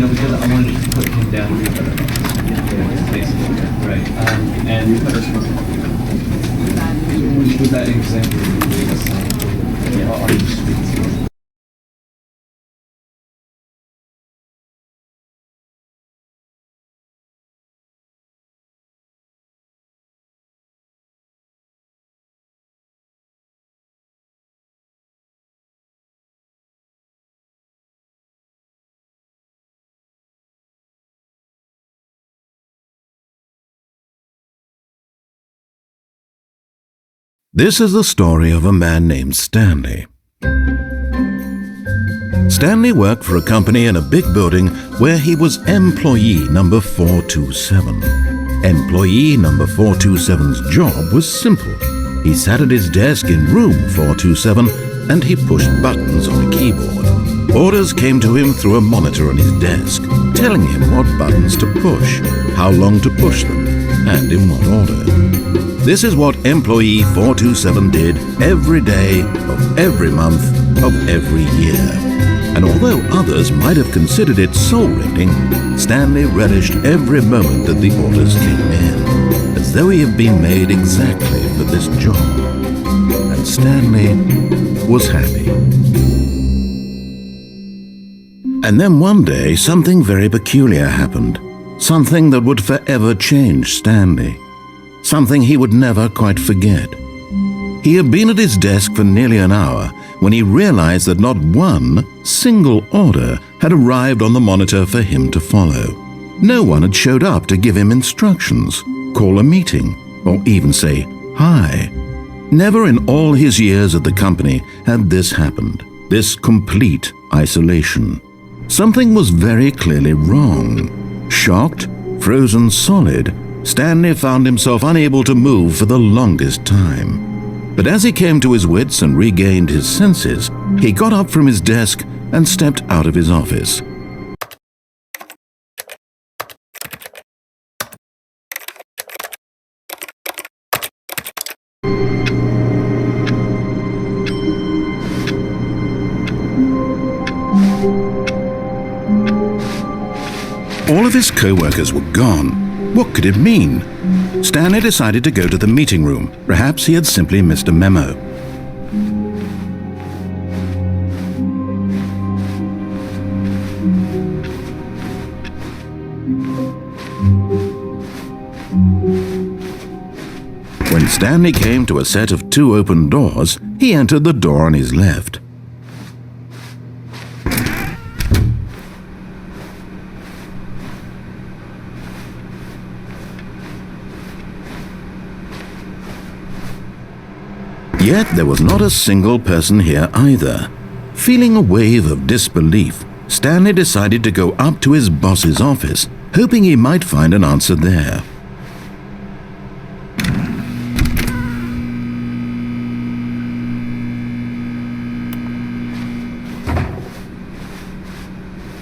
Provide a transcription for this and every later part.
because I wanted to put him down basically, right? And was that exactly the same? On each street? This is the story of a man named Stanley. Stanley worked for a company in a big building where he was employee number 427. Employee number 427's job was simple. He sat at his desk in room 427 and he pushed buttons on a keyboard. Orders came to him through a monitor on his desk, telling him what buttons to push, how long to push them, and in what order. This is what employee 427 did every day of every month of every year. And although others might have considered it soul-rending, Stanley relished every moment that the orders came in, as though he had been made exactly for this job. And Stanley was happy. And then one day, something very peculiar happened. Something that would forever change Stanley. Something he would never quite forget. He had been at his desk for nearly an hour when he realized that not one single order had arrived on the monitor for him to follow. No one had showed up to give him instructions, call a meeting, or even say hi. Never in all his years at the company had this happened, this complete isolation. Something was very clearly wrong. Shocked, frozen solid, Stanley found himself unable to move for the longest time. But as he came to his wits and regained his senses, he got up from his desk and stepped out of his office. All of his co-workers were gone. What could it mean? Stanley decided to go to the meeting room. Perhaps he had simply missed a memo. When Stanley came to a set of 2 open doors, he entered the door on his left. Yet there was not a single person here either. Feeling a wave of disbelief, Stanley decided to go up to his boss's office, hoping he might find an answer there.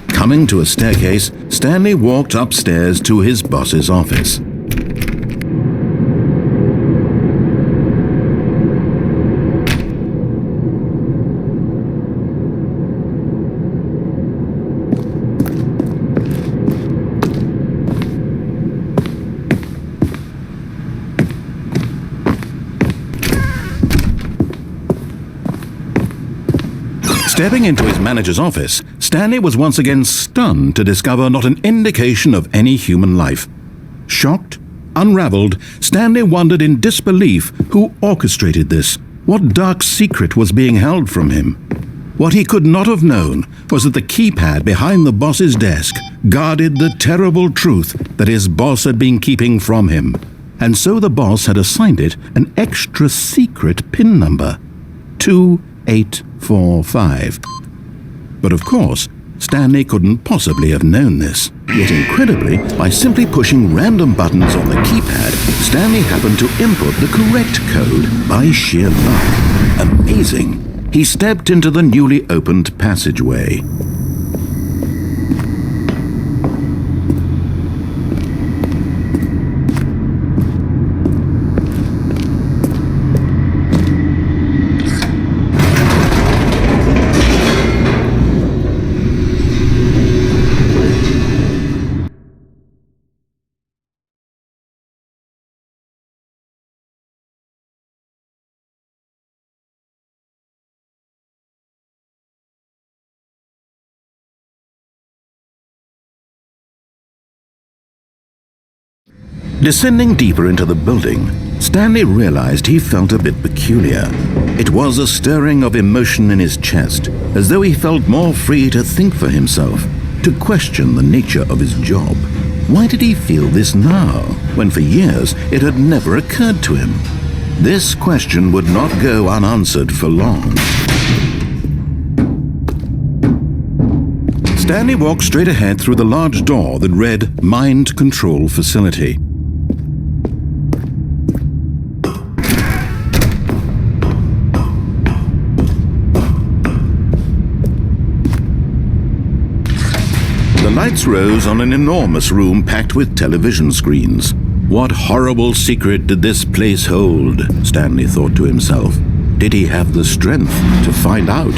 Coming to a staircase, Stanley walked upstairs to his boss's office. Stepping into his manager's office, Stanley was once again stunned to discover not an indication of any human life. Shocked, unraveled, Stanley wondered in disbelief who orchestrated this, what dark secret was being held from him. What he could not have known was that the keypad behind the boss's desk guarded the terrible truth that his boss had been keeping from him. And so the boss had assigned it an extra secret PIN number, 2845. But of course, Stanley couldn't possibly have known this. Yet incredibly, by simply pushing random buttons on the keypad, Stanley happened to input the correct code by sheer luck. Amazing! He stepped into the newly opened passageway. Descending deeper into the building, Stanley realized he felt a bit peculiar. It was a stirring of emotion in his chest, as though he felt more free to think for himself, to question the nature of his job. Why did he feel this now, when for years it had never occurred to him? This question would not go unanswered for long. Stanley walked straight ahead through the large door that read Mind Control Facility. The lights rose on an enormous room packed with television screens. What horrible secret did this place hold? Stanley thought to himself. Did he have the strength to find out?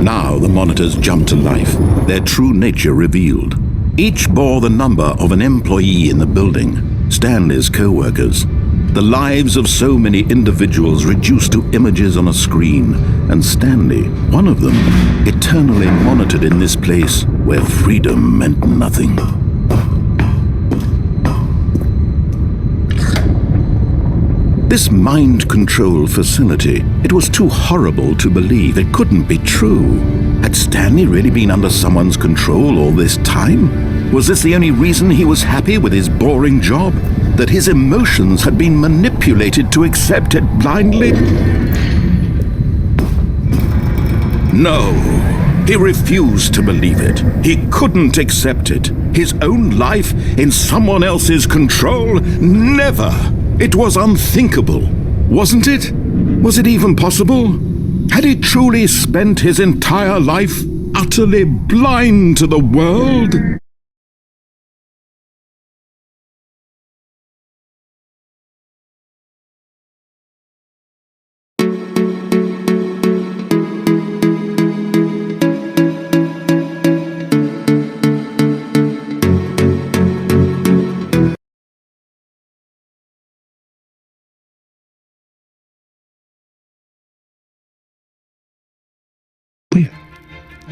Now the monitors jumped to life, their true nature revealed. Each bore the number of an employee in the building, Stanley's co-workers. The lives of so many individuals reduced to images on a screen, and Stanley, one of them, eternally monitored in this place where freedom meant nothing. This mind control facility, it was too horrible to believe. It couldn't be true. Had Stanley really been under someone's control all this time? Was this the only reason he was happy with his boring job? That his emotions had been manipulated to accept it blindly? No, he refused to believe it. He couldn't accept it. His own life in someone else's control? Never! It was unthinkable, wasn't it? Was it even possible? Had he truly spent his entire life utterly blind to the world?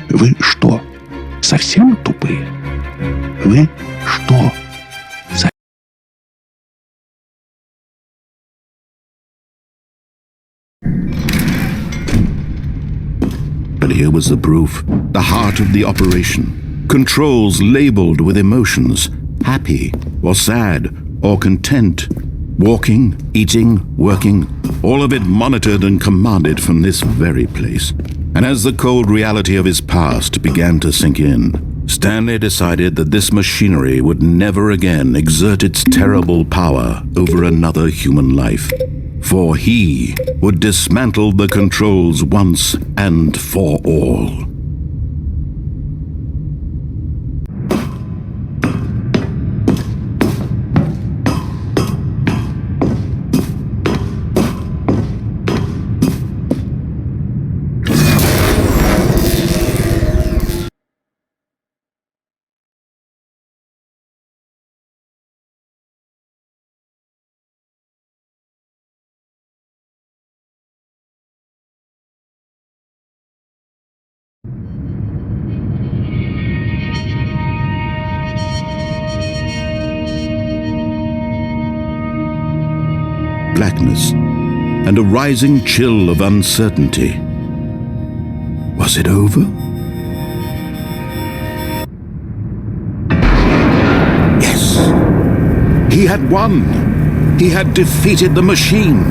Вы что, совсем тупые? Вы что? But here was the proof, the heart of the operation. Controls labeled with emotions, happy or sad or content. Walking, eating, working, all of it monitored and commanded from this very place. And as the cold reality of his past began to sink in, Stanley decided that this machinery would never again exert its terrible power over another human life. For he would dismantle the controls once and for all. Blackness and a rising chill of uncertainty. Was it over? Yes! He had won! He had defeated the machine,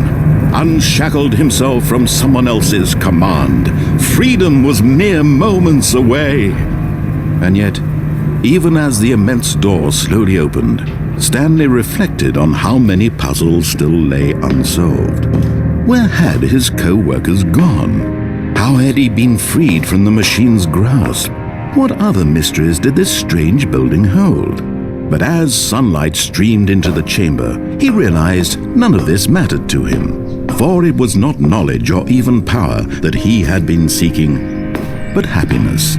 unshackled himself from someone else's command. Freedom was mere moments away. And yet, even as the immense door slowly opened, Stanley reflected on how many puzzles still lay unsolved. Where had his co-workers gone? How had he been freed from the machine's grasp? What other mysteries did this strange building hold? But as sunlight streamed into the chamber, he realized none of this mattered to him, for it was not knowledge or even power that he had been seeking, but happiness.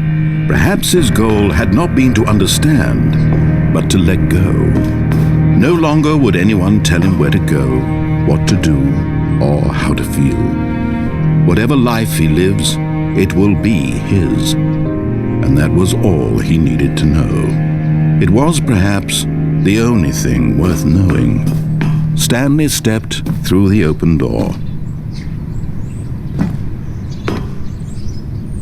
Perhaps his goal had not been to understand, but to let go. No longer would anyone tell him where to go, what to do, or how to feel. Whatever life he lives, it will be his. And that was all he needed to know. It was perhaps the only thing worth knowing. Stanley stepped through the open door.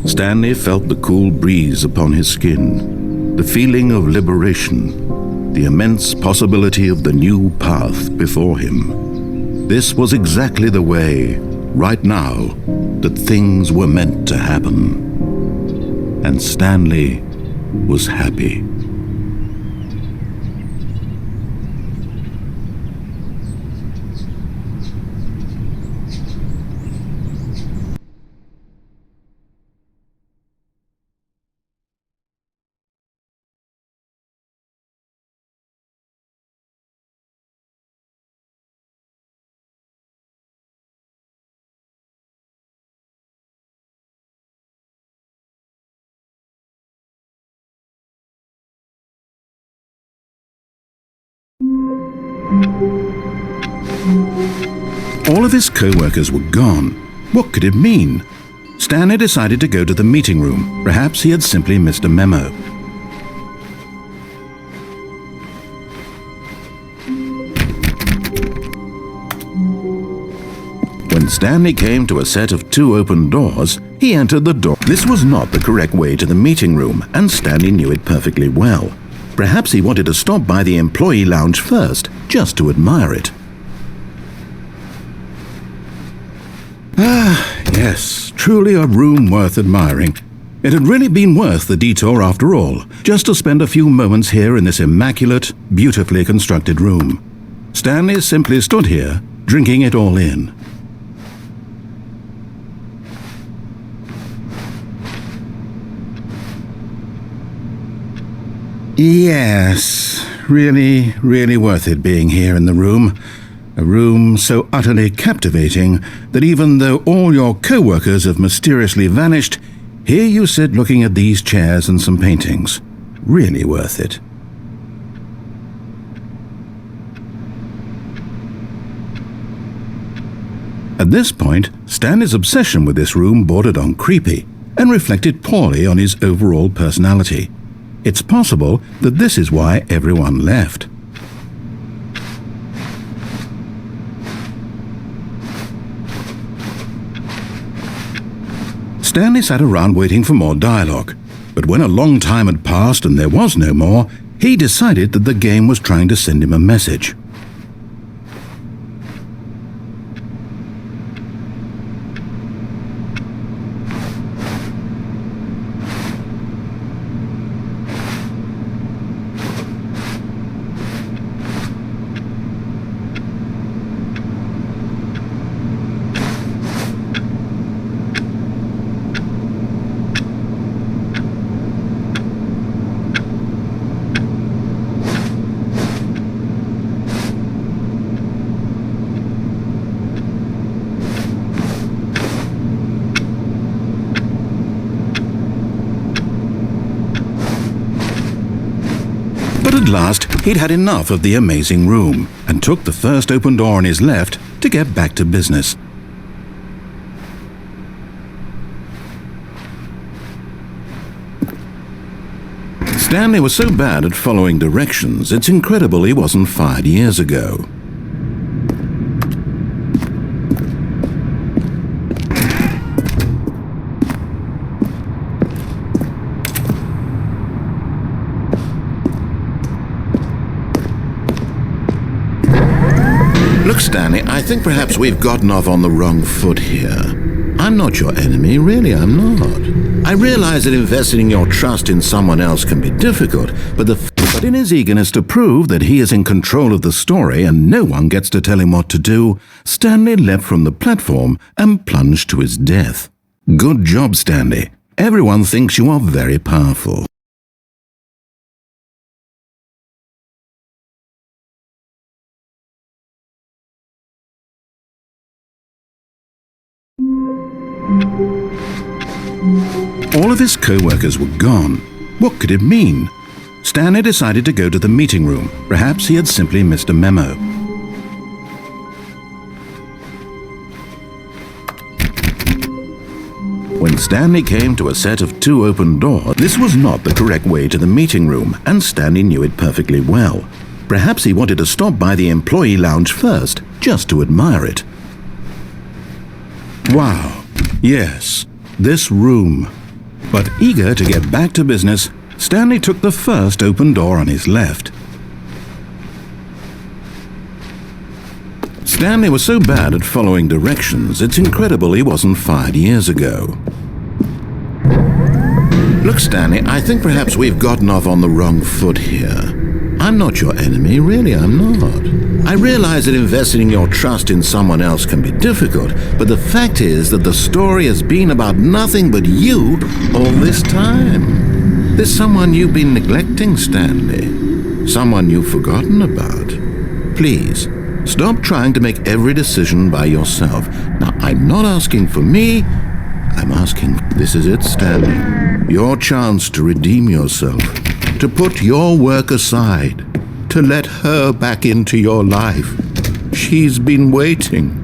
Stanley felt the cool breeze upon his skin, the feeling of liberation, the immense possibility of the new path before him. This was exactly the way, right now, that things were meant to happen. And Stanley was happy. All of his co-workers were gone. What could it mean? Stanley decided to go to the meeting room. Perhaps he had simply missed a memo. When Stanley came to a set of 2 open doors, he entered the door. This was not the correct way to the meeting room, and Stanley knew it perfectly well. Perhaps he wanted to stop by the employee lounge first, just to admire it. Yes, truly a room worth admiring. It had really been worth the detour after all, just to spend a few moments here in this immaculate, beautifully constructed room. Stanley simply stood here, drinking it all in. Yes, really, really worth it being here in the room. A room so utterly captivating that even though all your co-workers have mysteriously vanished, here you sit looking at these chairs and some paintings. Really worth it. At this point, Stanley's obsession with this room bordered on creepy and reflected poorly on his overall personality. It's possible that this is why everyone left. Stanley sat around waiting for more dialogue, but when a long time had passed and there was no more, he decided that the game was trying to send him a message. But at last, he'd had enough of the amazing room and took the first open door on his left to get back to business. Stanley was so bad at following directions, it's incredible he wasn't fired years ago. Look, Stanley, I think perhaps we've gotten off on the wrong foot here. I'm not your enemy, really, I'm not. I realize that investing your trust in someone else can be difficult, but in his eagerness to prove that he is in control of the story and no one gets to tell him what to do, Stanley leapt from the platform and plunged to his death. Good job, Stanley. Everyone thinks you are very powerful. All of his co-workers were gone. What could it mean? Stanley decided to go to the meeting room. Perhaps he had simply missed a memo. When When Stanley came to a set of 2 open doors, this was not the correct way to the meeting room, and Stanley knew it perfectly well. Perhaps he wanted to stop by the employee lounge first, just to admire it. Wow, yes, this room. But eager to get back to business, Stanley took the first open door on his left. Stanley was so bad at following directions, it's incredible he wasn't fired years ago. Look, Stanley, I think perhaps we've gotten off on the wrong foot here. I'm not your enemy, really, I'm not. I realize that investing your trust in someone else can be difficult, but the fact is that the story has been about nothing but you all this time. There's someone you've been neglecting, Stanley. Someone you've forgotten about. Please, stop trying to make every decision by yourself. Now, I'm not asking for me, I'm asking, this is it, Stanley. Your chance to redeem yourself. To put your work aside, to let her back into your life. She's been waiting.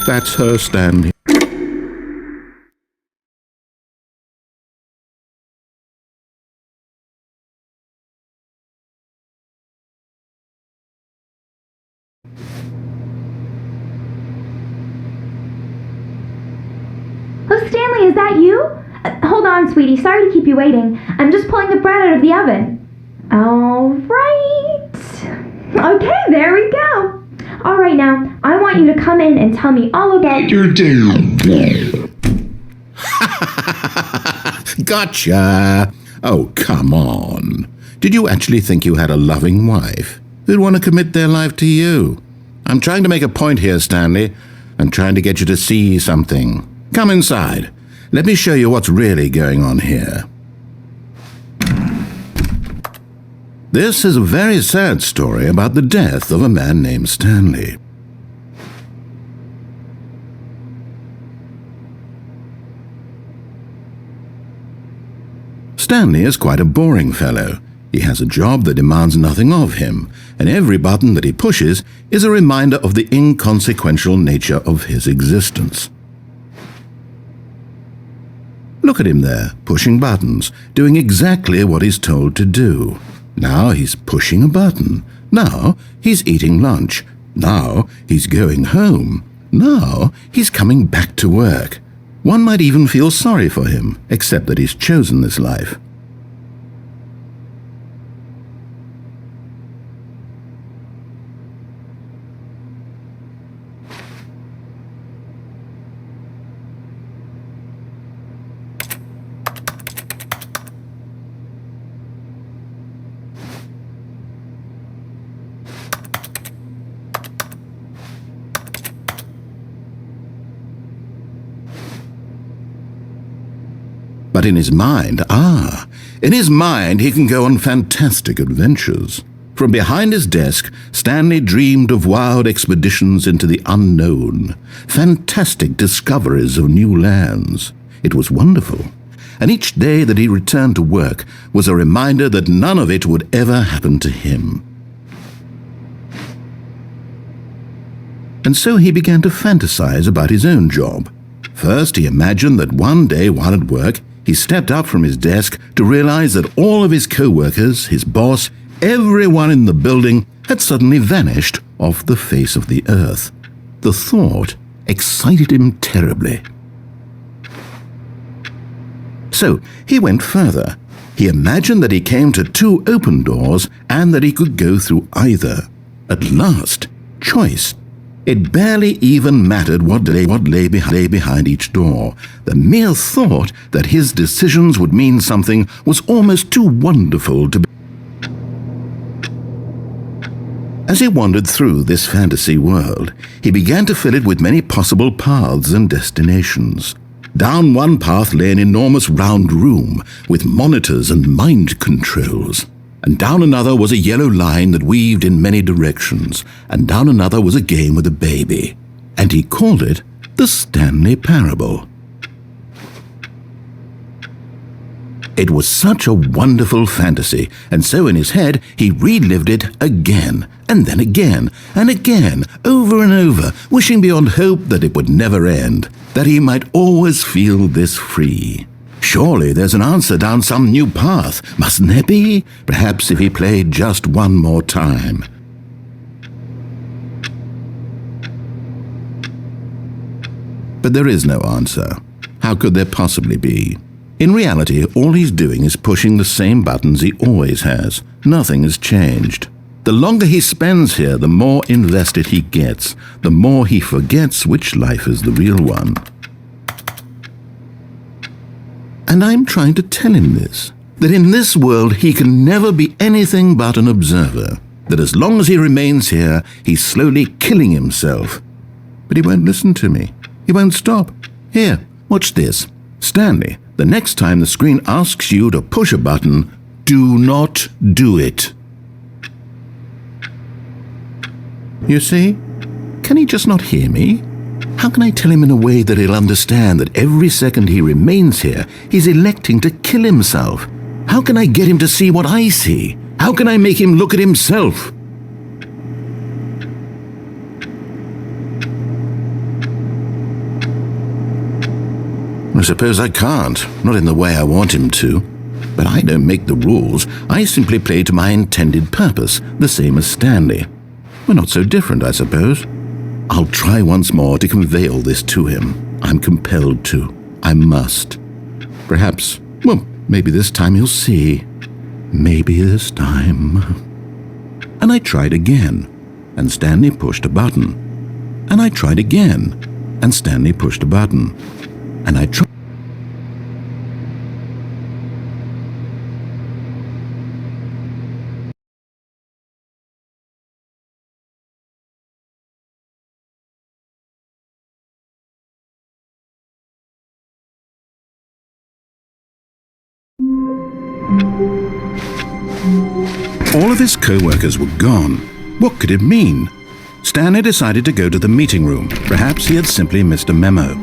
That's her, Stanley. Oh, Stanley, is that you? Hold on, sweetie. Sorry to keep you waiting. I'm just pulling the bread out of the oven. All right. Okay, there we go. All right, now, I want you to come in and tell me all about your day. Gotcha! Oh, come on. Did you actually think you had a loving wife who'd want to commit their life to you? I'm trying to make a point here, Stanley. I'm trying to get you to see something. Come inside. Let me show you what's really going on here. This is a very sad story about the death of a man named Stanley. Stanley is quite a boring fellow. He has a job that demands nothing of him, and every button that he pushes is a reminder of the inconsequential nature of his existence. Look at him there, pushing buttons, doing exactly what he's told to do. Now he's pushing a button. Now he's eating lunch. Now he's going home. Now he's coming back to work. One might even feel sorry for him, except that he's chosen this life. But in his mind, he can go on fantastic adventures. From behind his desk, Stanley dreamed of wild expeditions into the unknown, fantastic discoveries of new lands. It was wonderful, and each day that he returned to work was a reminder that none of it would ever happen to him. And so he began to fantasize about his own job. First, he imagined that one day while at work, he stepped up from his desk to realize that all of his co-workers, his boss, everyone in the building had suddenly vanished off the face of the earth. The thought excited him terribly. So he went further. He imagined that he came to 2 open doors and that he could go through either. At last, choice. It barely even mattered what lay behind each door. The mere thought that his decisions would mean something was almost too wonderful to be. As he wandered through this fantasy world, he began to fill it with many possible paths and destinations. Down one path lay an enormous round room with monitors and mind controls. And down another was a yellow line that weaved in many directions, and down another was a game with a baby, and he called it the Stanley Parable. It was such a wonderful fantasy, and so in his head he relived it again, and then again, and again, over and over, wishing beyond hope that it would never end, that he might always feel this free. Surely there's an answer down some new path, mustn't there be? Perhaps if he played just one more time. But there is no answer. How could there possibly be? In reality, all he's doing is pushing the same buttons he always has. Nothing has changed. The longer he spends here, the more invested he gets, the more he forgets which life is the real one. And I'm trying to tell him this, that in this world he can never be anything but an observer, that as long as he remains here, he's slowly killing himself. But he won't listen to me. He won't stop. Here, watch this. Stanley, the next time the screen asks you to push a button, do not do it. You see? Can he just not hear me? How can I tell him in a way that he'll understand that every second he remains here, he's electing to kill himself? How can I get him to see what I see? How can I make him look at himself? I suppose I can't, not in the way I want him to. But I don't make the rules. I simply play to my intended purpose, the same as Stanley. We're not so different, I suppose. I'll try once more to convey all this to him. I'm compelled to. I must. Perhaps, well, maybe this time he'll see. Maybe this time. And I tried again, and Stanley pushed a button. And I tried again, and Stanley pushed a button. And I tried. All of his co-workers were gone. What could it mean? Stanley decided to go to the meeting room. Perhaps he had simply missed a memo.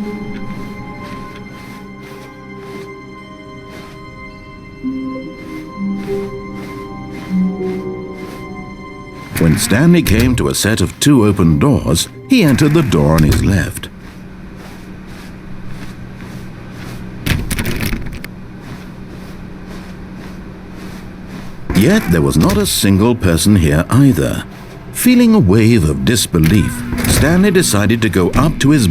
When Stanley came to a set of 2 open doors, he entered the door on his left. Yet there was not a single person here either. Feeling a wave of disbelief, Stanley decided to go up to his...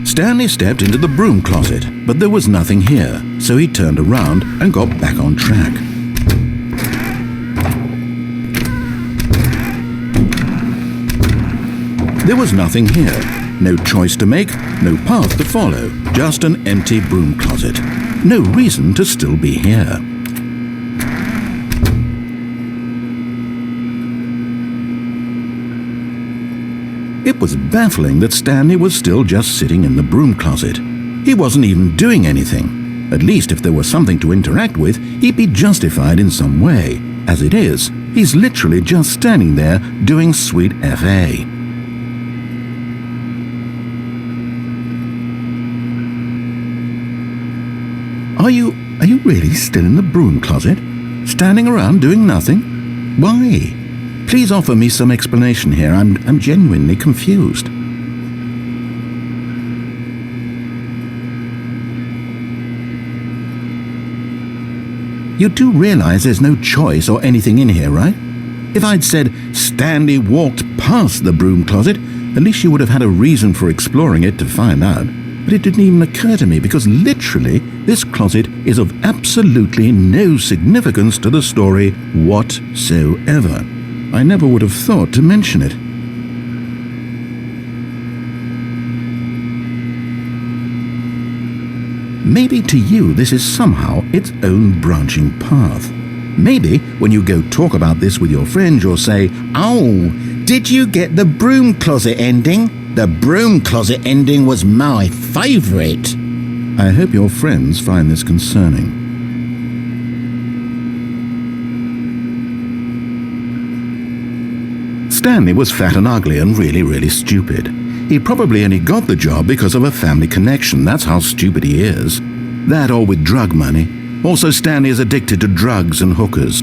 Stanley stepped into the broom closet, but there was nothing here, so he turned around and got back on track. There was nothing here. No choice to make, no path to follow, just an empty broom closet. No reason to still be here. It was baffling that Stanley was still just sitting in the broom closet. He wasn't even doing anything. At least if there was something to interact with, he'd be justified in some way. As it is, he's literally just standing there doing sweet FA. Are you really still in the broom closet? Standing around doing nothing? Why? Please offer me some explanation here. I'm genuinely confused. You do realize there's no choice or anything in here, right? If I'd said Stanley walked past the broom closet, at least you would have had a reason for exploring it to find out. But it didn't even occur to me because literally this closet is of absolutely no significance to the story whatsoever. I never would have thought to mention it. Maybe to you this is somehow its own branching path. Maybe when you go talk about this with your friends you'll say, "Oh, did you get the broom closet ending? The broom closet ending was my favourite." I hope your friends find this concerning. Stanley was fat and ugly and really stupid. He probably only got the job because of a family connection. That's how stupid he is. That or with drug money. Also, Stanley is addicted to drugs and hookers.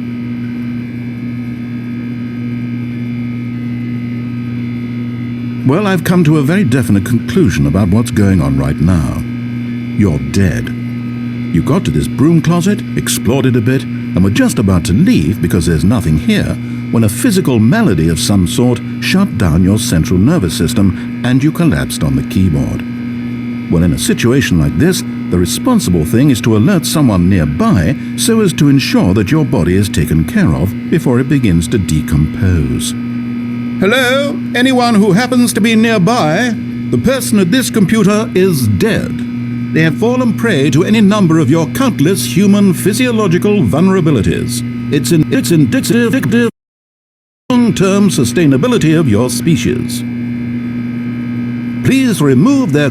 Well, I've come to a very definite conclusion about what's going on right now. You're dead. You got to this broom closet, explored it a bit, and were just about to leave because there's nothing here, when a physical malady of some sort shut down your central nervous system and you collapsed on the keyboard. Well, in a situation like this, the responsible thing is to alert someone nearby so as to ensure that your body is taken care of before it begins to decompose. Hello? Anyone who happens to be nearby? The person at this computer is dead. They have fallen prey to any number of your countless human physiological vulnerabilities. It's indicative of long-term sustainability of your species. Please remove their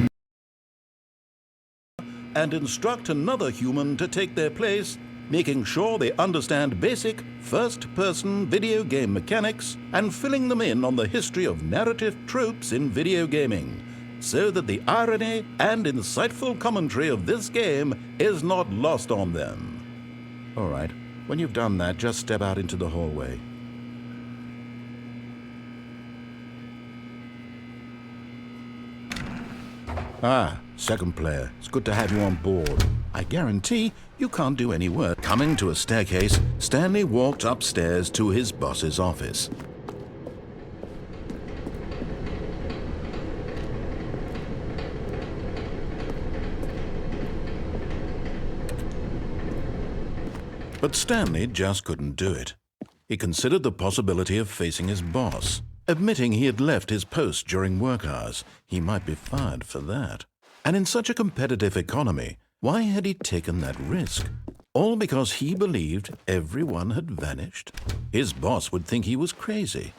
and instruct another human to take their place, making sure they understand basic first-person video game mechanics and filling them in on the history of narrative tropes in video gaming, so that the irony and insightful commentary of this game is not lost on them. All right, when you've done that, just step out into the hallway. Ah, second player, it's good to have you on board. I guarantee you can't do any work. Coming to a staircase, Stanley walked upstairs to his boss's office. But Stanley just couldn't do it. He considered the possibility of facing his boss. Admitting he had left his post during work hours, he might be fired for that. And in such a competitive economy, why had he taken that risk? All because he believed everyone had vanished? His boss would think he was crazy.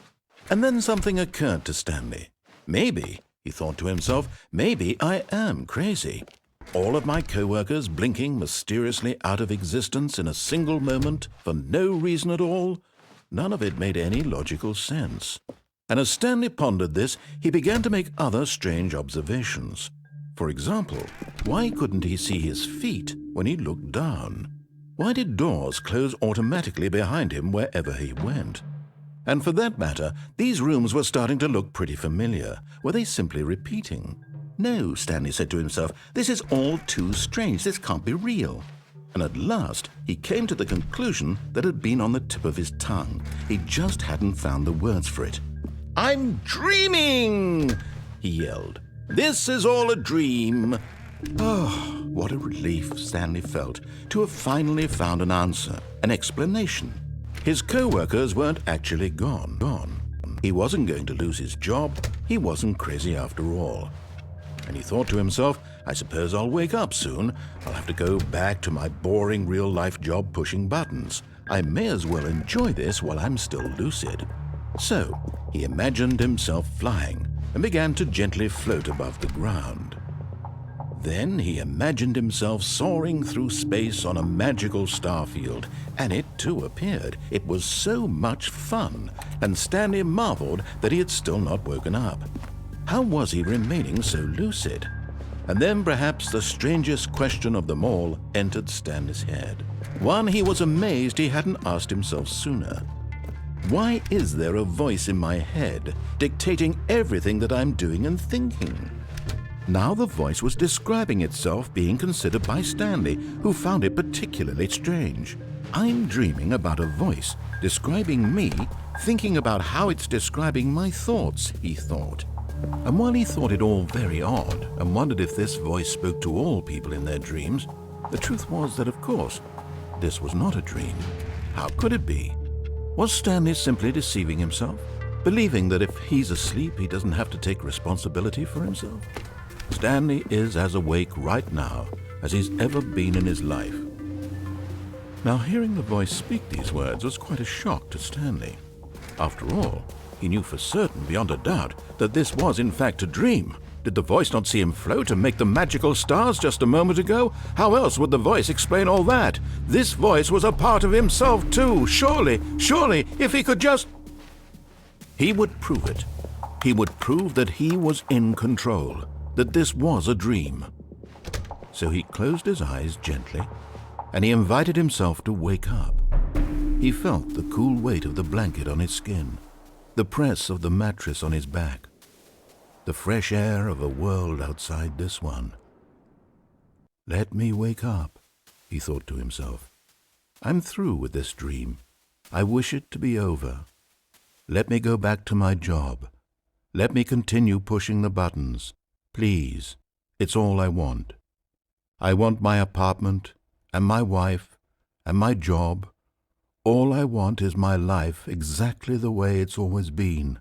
And then something occurred to Stanley. Maybe, he thought to himself, maybe I am crazy. All of my co-workers blinking mysteriously out of existence in a single moment for no reason at all? None of it made any logical sense. And as Stanley pondered this, he began to make other strange observations. For example, why couldn't he see his feet when he looked down? Why did doors close automatically behind him wherever he went? And for that matter, these rooms were starting to look pretty familiar. Were they simply repeating? No, Stanley said to himself, this is all too strange. This can't be real. And at last, he came to the conclusion that had been on the tip of his tongue. He just hadn't found the words for it. I'm dreaming, he yelled. This is all a dream. Oh, what a relief Stanley felt to have finally found an answer, an explanation. His co-workers weren't actually gone. He wasn't going to lose his job. He wasn't crazy after all. And he thought to himself, I suppose I'll wake up soon. I'll have to go back to my boring real-life job pushing buttons. I may as well enjoy this while I'm still lucid. So, he imagined himself flying and began to gently float above the ground. Then he imagined himself soaring through space on a magical starfield, and it too appeared. It was so much fun, and Stanley marveled that he had still not woken up. How was he remaining so lucid? And then perhaps the strangest question of them all entered Stanley's head. One he was amazed he hadn't asked himself sooner. Why is there a voice in my head dictating everything that I'm doing and thinking? Now the voice was describing itself being considered by Stanley, who found it particularly strange. I'm dreaming about a voice describing me, thinking about how it's describing my thoughts, he thought. And while he thought it all very odd and wondered if this voice spoke to all people in their dreams, the truth was that, of course, this was not a dream. How could it be? Was Stanley simply deceiving himself, believing that if he's asleep, he doesn't have to take responsibility for himself? Stanley is as awake right now as he's ever been in his life. Now, hearing the voice speak these words was quite a shock to Stanley. After all, he knew for certain, beyond a doubt, that this was in fact a dream. Did the voice not see him float and make the magical stars just a moment ago? How else would the voice explain all that? This voice was a part of himself too. Surely, if he could just... He would prove it. He would prove that he was in control, that this was a dream. So he closed his eyes gently, and he invited himself to wake up. He felt the cool weight of the blanket on his skin, the press of the mattress on his back, the fresh air of a world outside this one. Let me wake up, he thought to himself. I'm through with this dream. I wish it to be over. Let me go back to my job. Let me continue pushing the buttons. Please, it's all I want. I want my apartment, and my wife, and my job. All I want is my life exactly the way it's always been.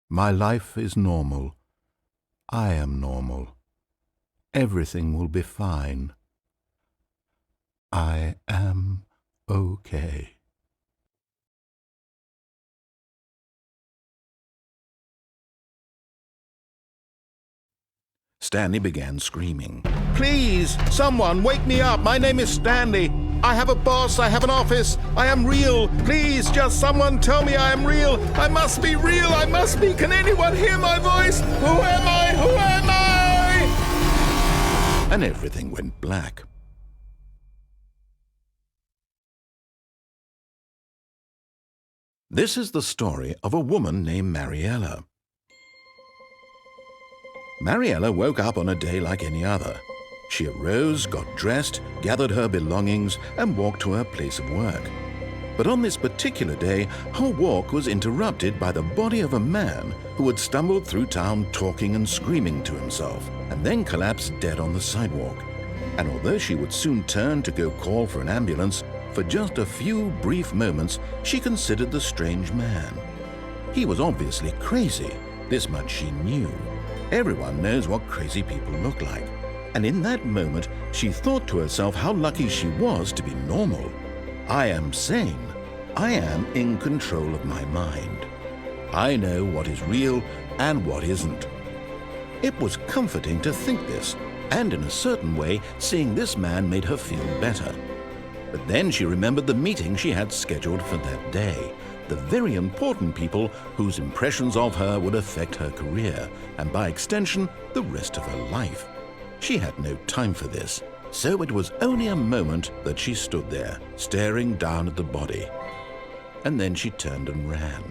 My life is normal. I am normal. Everything will be fine. I am okay. Stanley began screaming. Please, someone, wake me up. My name is Stanley. I have a boss. I have an office. I am real. Please, just someone tell me I am real. I must be real. I must be. Can anyone hear my voice? Who am I? Who am I? And everything went black. This is the story of a woman named Mariella. Mariella woke up on a day like any other. She arose, got dressed, gathered her belongings, and walked to her place of work. But on this particular day, her walk was interrupted by the body of a man who had stumbled through town talking and screaming to himself, and then collapsed dead on the sidewalk. And although she would soon turn to go call for an ambulance, for just a few brief moments she considered the strange man. He was obviously crazy, this much she knew. Everyone knows what crazy people look like. And in that moment, she thought to herself how lucky she was to be normal. I am sane. I am in control of my mind. I know what is real and what isn't. It was comforting to think this, and in a certain way, seeing this man made her feel better. But then she remembered the meeting she had scheduled for that day, the very important people whose impressions of her would affect her career, and by extension, the rest of her life. She had no time for this, so it was only a moment that she stood there, staring down at the body. And then she turned and ran.